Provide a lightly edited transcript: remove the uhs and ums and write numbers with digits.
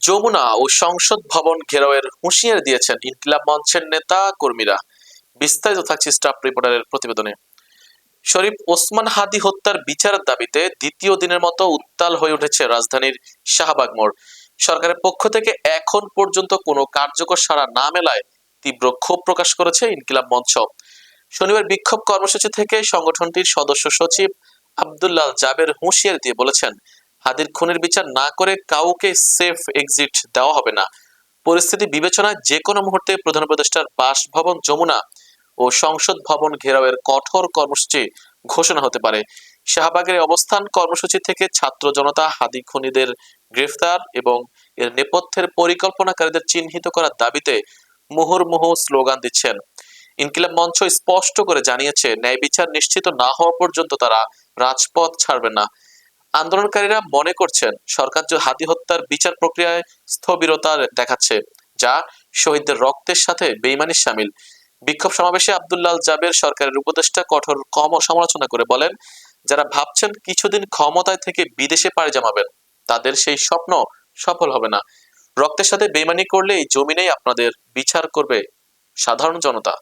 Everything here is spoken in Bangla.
যমুনা ও সংসদ ভবন ঘেরাওয়ের হুঁশিয়ারি দিয়েছেন ইনকিলাব মঞ্চের নেতা কর্মীরা। বিস্তারিত থাকছে স্টাফ রিপোর্টারের প্রতিবেদনে। শরীফ ওসমান হাদী হত্যার বিচারের দাবিতে দ্বিতীয় দিনের মতো উত্তাল হয়ে উঠেছে রাজধানীর শাহবাগ মোড়। সরকারের পক্ষ থেকে এখন পর্যন্ত কোনো কার্যকর সাড়া না মেলায় তীব্র ক্ষোভ প্রকাশ করেছে ইনকিলাব মঞ্চ। শনিবার বিক্ষোভ কর্মসূচি থেকে সংগঠনটির সদস্য সচিব আব্দুল্লাহ জাবের হুঁশিয়ারি দিয়ে বলেছেন, হাদির খুনের বিচার না করে কাউকে সেফ এক্সিট দেওয়া হবে না। পরিস্থিতি বিবেচনায় যে কোনো মুহূর্তে প্রধান উপদেষ্টার বাসভবন যমুনা ও সংসদ ভবন ঘেরাওয়ের কঠোর কর্মসূচি ঘোষণা হতে পারে। শাহবাগের অবস্থান কর্মসূচি থেকে ছাত্র জনতা হাদি খুনিদের গ্রেফতার এবং এর নেপথ্যের পরিকল্পনাকারীদের চিহ্নিত করার দাবিতে মুহুর্মুহু স্লোগান দিচ্ছেন। ইনকিলাব মঞ্চ স্পষ্ট করে জানিয়েছে, ন্যায় বিচার নিশ্চিত না হওয়া পর্যন্ত তারা রাজপথ ছাড়বে না। আন্দোলনকারীরা মনে করছেন সরকার যে হাদি হত্যার বিচার প্রক্রিয়ায় স্থবিরতা দেখাচ্ছে, যা শহীদদের রক্তের সাথে বেইমানির শামিল। বিক্ষোভ সমাবেশে আব্দুল্লাহ জাবের সরকারের উপদেষ্টা কঠোর সমালোচনা করে বলেন, যারা ভাবছেন কিছুদিন ক্ষমতায় থেকে বিদেশে পাড়ি জমাবেন, তাদের সেই স্বপ্ন সফল হবে না। রক্তের সাথে বেইমানি করলে এই জমিনেই আপনাদের বিচার করবে সাধারণ জনতা।